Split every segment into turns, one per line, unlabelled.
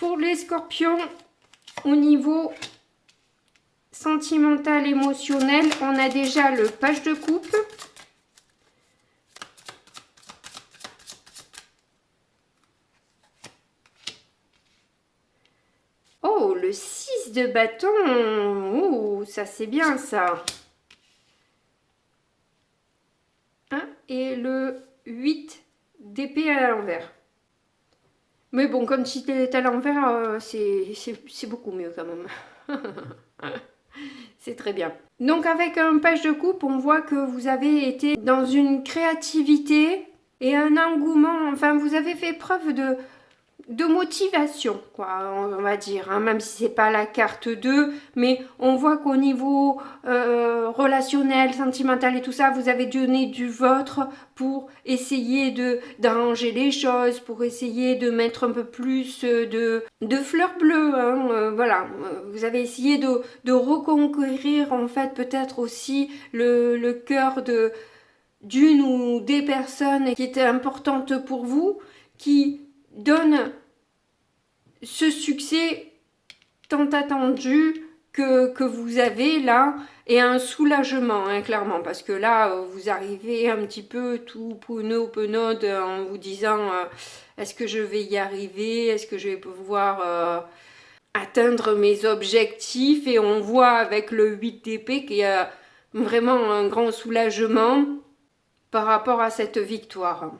Pour les scorpions, au niveau sentimental, émotionnel, on a déjà le page de coupe. Oh, le 6 de bâton. Oh, ça c'est bien ça. Hein, et le 8 d'épée à l'envers. Mais bon, comme si c'était à l'envers, c'est beaucoup mieux quand même. C'est très bien. Donc avec un page de coupe, on voit que vous avez été dans une créativité et un engouement. Enfin, vous avez fait preuve de motivation, quoi, on va dire, hein, même si c'est pas la carte 2, mais on voit qu'au niveau relationnel, sentimental et tout ça, vous avez donné du vôtre pour essayer d'arranger les choses, pour essayer de mettre un peu plus de fleurs bleues, hein, voilà, vous avez essayé de reconquérir en fait peut-être aussi le cœur d'une ou des personnes qui étaient importantes pour vous, qui donne ce succès tant attendu que vous avez là et un soulagement, hein, clairement, parce que là vous arrivez un petit peu tout penaude en vous disant est-ce que je vais y arriver, est-ce que je vais pouvoir atteindre mes objectifs, et on voit avec le 8 d'épée qu'il y a vraiment un grand soulagement par rapport à cette victoire.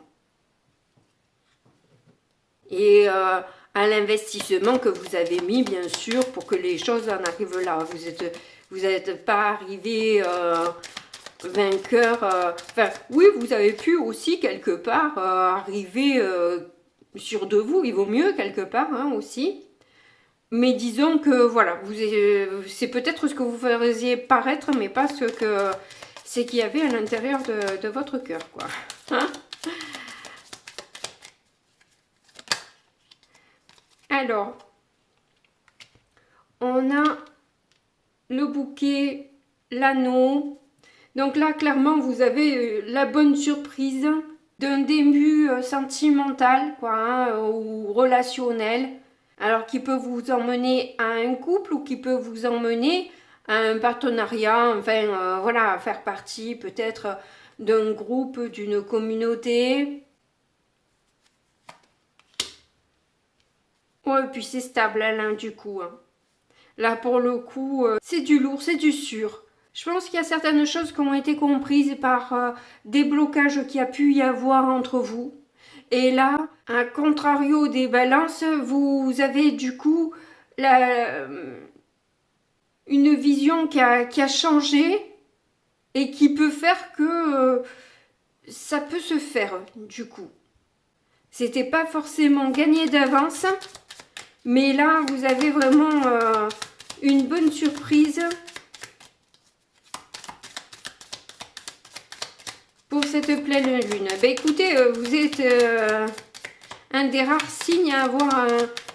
Et à l'investissement que vous avez mis, bien sûr, pour que les choses en arrivent là. Vous n'êtes pas arrivé vainqueur. Enfin, oui, vous avez pu aussi quelque part arriver sûr de vous. Il vaut mieux quelque part, hein, aussi. Mais disons que voilà, c'est peut-être ce que vous faisiez paraître, mais pas ce que c'est qu'il y avait à l'intérieur de votre cœur, quoi. Hein? Alors, on a le bouquet, l'anneau. Donc là, clairement, vous avez la bonne surprise d'un début sentimental, quoi, hein, ou relationnel. Alors, qui peut vous emmener à un couple ou qui peut vous emmener à un partenariat. Enfin, voilà, faire partie peut-être d'un groupe, d'une communauté. Ouais, et puis c'est stable, hein, du coup. Hein. Là, pour le coup, c'est du lourd, c'est du sûr. Je pense qu'il y a certaines choses qui ont été comprises par des blocages qu'il y a pu y avoir entre vous. Et là, à contrario des balances, vous avez du coup une vision qui a changé et qui peut faire que ça peut se faire, du coup. C'était pas forcément gagné d'avance. Mais là, vous avez vraiment une bonne surprise pour cette pleine lune. Ben écoutez, vous êtes un des rares signes à avoir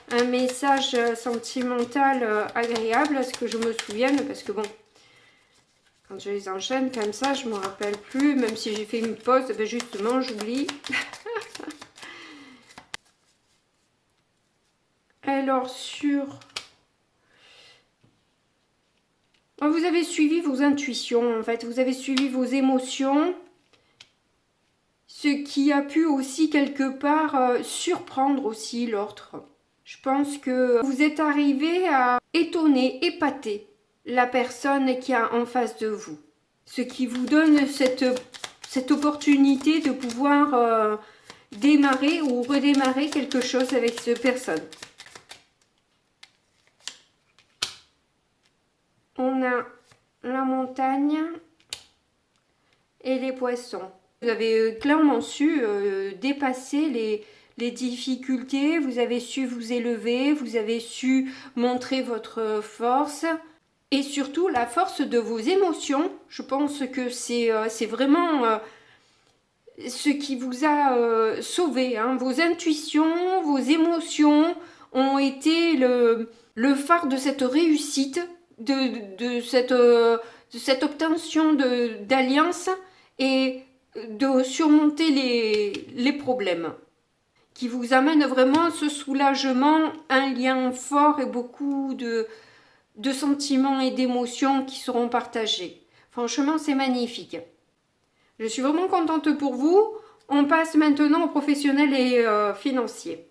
un message sentimental agréable, à ce que je me souvienne, parce que bon, quand je les enchaîne comme ça, je ne me rappelle plus, même si j'ai fait une pause, ben justement, j'oublie. Alors, vous avez suivi vos intuitions, en fait. Vous avez suivi vos émotions. Ce qui a pu aussi, quelque part, surprendre aussi l'autre. Je pense que vous êtes arrivé à étonner, épater la personne qui a en face de vous. Ce qui vous donne cette opportunité de pouvoir démarrer ou redémarrer quelque chose avec cette personne. On a la montagne et les poissons. Vous avez clairement su dépasser les difficultés, vous avez su vous élever, vous avez su montrer votre force et surtout la force de vos émotions. Je pense que c'est vraiment ce qui vous a sauvé. Hein. Vos intuitions, vos émotions ont été le phare de cette réussite, de cette obtention d'alliance et de surmonter les problèmes. qui vous amène vraiment ce soulagement, un lien fort et beaucoup de sentiments et d'émotions qui seront partagés. Franchement, c'est magnifique. Je suis vraiment contente pour vous. On passe maintenant aux professionnels et financiers.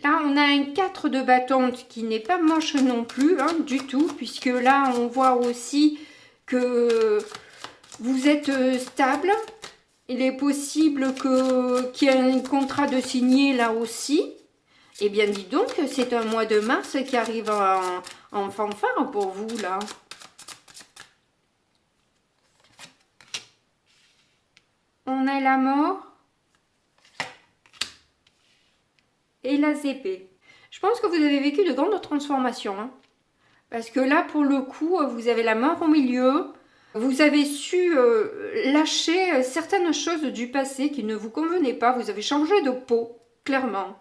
Là, on a un 4 de bâton qui n'est pas moche non plus, hein, du tout, puisque là, on voit aussi que vous êtes stable. Il est possible qu'il y ait un contrat de signer là aussi. Eh bien, dis donc, c'est un mois de mars qui arrive en fanfare pour vous, là. On a la mort et la zépée. Je pense que vous avez vécu de grandes transformations, hein. Parce que là, pour le coup, vous avez la mort au milieu. Vous avez su lâcher certaines choses du passé qui ne vous convenaient pas. Vous avez changé de peau, clairement.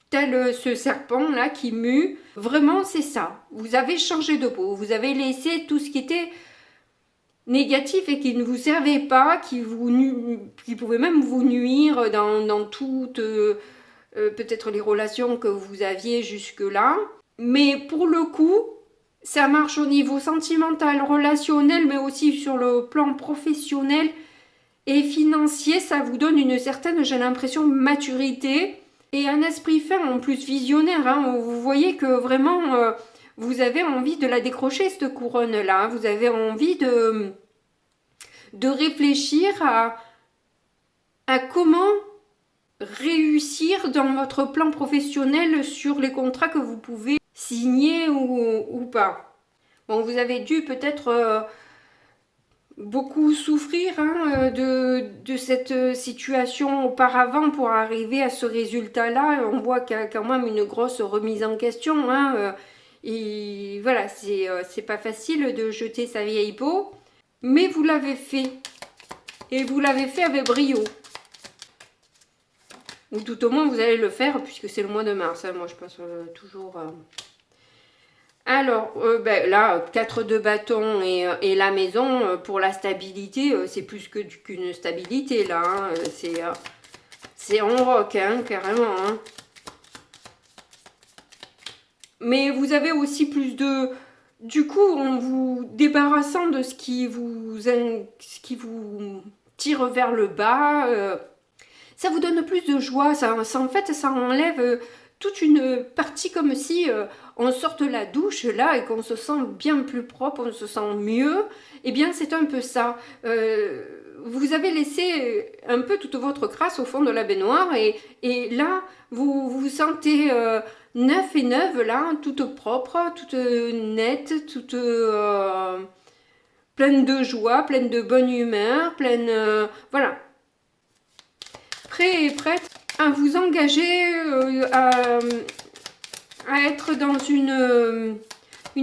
Tel ce serpent-là qui mue. Vraiment, c'est ça. Vous avez changé de peau. Vous avez laissé tout ce qui était négatif et qui ne vous servait pas, qui pouvait même vous nuire dans toutes peut-être les relations que vous aviez jusque-là. Mais pour le coup, ça marche au niveau sentimental, relationnel, mais aussi sur le plan professionnel et financier. Ça vous donne une certaine, j'ai l'impression, maturité et un esprit fin en plus visionnaire. Hein. Vous voyez que vraiment, vous avez envie de la décrocher, cette couronne-là. Vous avez envie de réfléchir à comment réussir dans votre plan professionnel sur les contrats que vous pouvez signer ou pas. Bon, vous avez dû peut-être beaucoup souffrir hein, de cette situation auparavant pour arriver à ce résultat-là. On voit qu'il y a quand même une grosse remise en question. Hein, et voilà, c'est pas facile de jeter sa vieille peau. Mais vous l'avez fait. Et vous l'avez fait avec brio. Ou tout au moins, vous allez le faire puisque c'est le mois de mars. Hein, moi, je pense toujours... Alors, là, 4 de bâton et la maison, pour la stabilité, c'est plus qu'une stabilité, là. Hein, c'est en roc, hein, carrément. Hein. Mais vous avez aussi plus de... Du coup, en vous débarrassant de ce qui vous tire vers le bas, ça vous donne plus de joie. En fait, ça enlève toute une partie comme si on sort de la douche là et qu'on se sent bien plus propre, on se sent mieux. Eh bien, c'est un peu ça. Vous avez laissé un peu toute votre crasse au fond de la baignoire et là, vous vous sentez neuf et neuve là, toute propre, toute nette, toute pleine de joie, pleine de bonne humeur, pleine... voilà. Prêt et prête à vous engager, à être dans une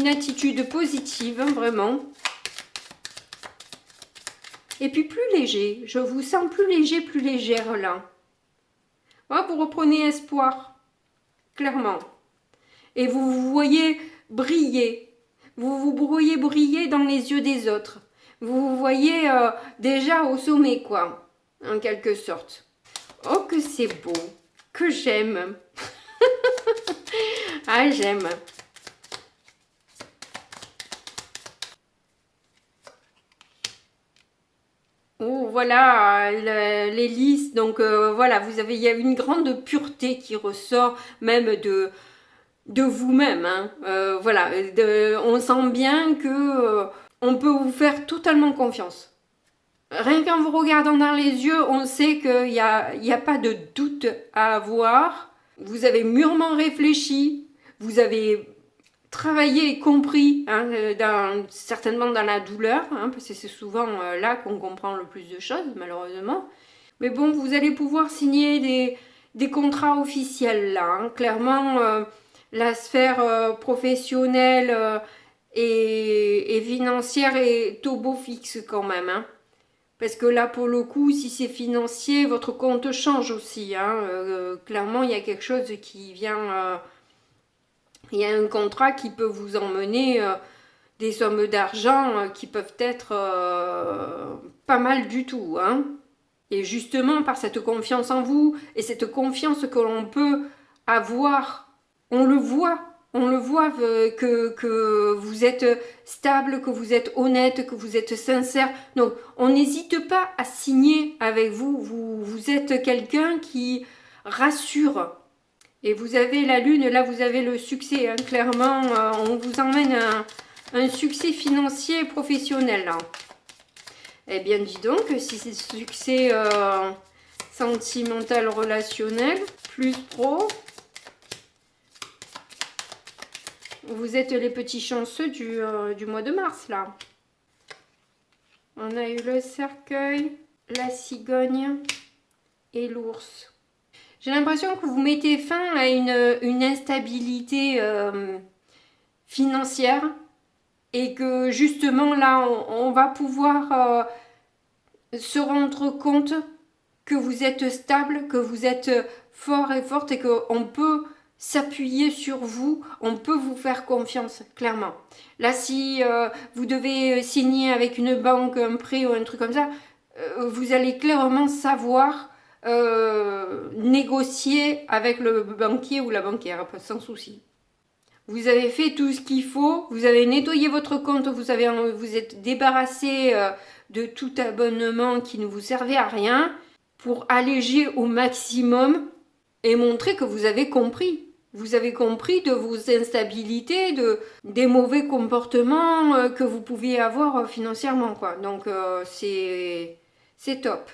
attitude positive, hein, vraiment. Et puis plus léger, je vous sens plus léger, plus légère là. Voilà, vous reprenez espoir, clairement. Et vous vous voyez briller, vous vous voyez briller dans les yeux des autres. Vous vous voyez déjà au sommet, quoi, en quelque sorte. Oh, que c'est beau, que j'aime. Ah, j'aime. Oh, voilà, les lys. Donc, voilà, il y a une grande pureté qui ressort même de vous-même. Hein. Voilà, on sent bien que on peut vous faire totalement confiance. Rien qu'en vous regardant dans les yeux, on sait qu'il n'y a pas de doute à avoir. Vous avez mûrement réfléchi, vous avez travaillé et compris, hein, certainement dans la douleur, hein, parce que c'est souvent là qu'on comprend le plus de choses, malheureusement. Mais bon, vous allez pouvoir signer des contrats officiels là. Hein. Clairement, la sphère professionnelle et financière est au beau fixe quand même. Hein. Parce que là, pour le coup, si c'est financier, votre compte change aussi. Hein. Clairement, il y a quelque chose qui vient... il y a un contrat qui peut vous emmener des sommes d'argent qui peuvent être pas mal du tout. Hein. Et justement, par cette confiance en vous et cette confiance que l'on peut avoir, on le voit que vous êtes stable, que vous êtes honnête, que vous êtes sincère. Donc, on n'hésite pas à signer avec vous. Vous êtes quelqu'un qui rassure. Et vous avez la lune, là vous avez le succès, hein, clairement, on vous emmène un succès financier et professionnel. Là. Eh bien, dis donc, si c'est succès sentimental, relationnel, plus pro, vous êtes les petits chanceux du mois de mars, là. On a eu le cercueil, la cigogne et l'ours. J'ai l'impression que vous mettez fin à une instabilité financière et que justement là, on va pouvoir se rendre compte que vous êtes stable, que vous êtes fort et forte et qu'on peut s'appuyer sur vous, on peut vous faire confiance, clairement. Là, si vous devez signer avec une banque un prêt ou un truc comme ça, vous allez clairement savoir négocier avec le banquier ou la banquière, sans souci. Vous avez fait tout ce qu'il faut, vous avez nettoyé votre compte, vous êtes débarrassé de tout abonnement qui ne vous servait à rien pour alléger au maximum et montrer que vous avez compris. Vous avez compris de vos instabilités, des mauvais comportements que vous pouviez avoir financièrement, quoi. Donc c'est top.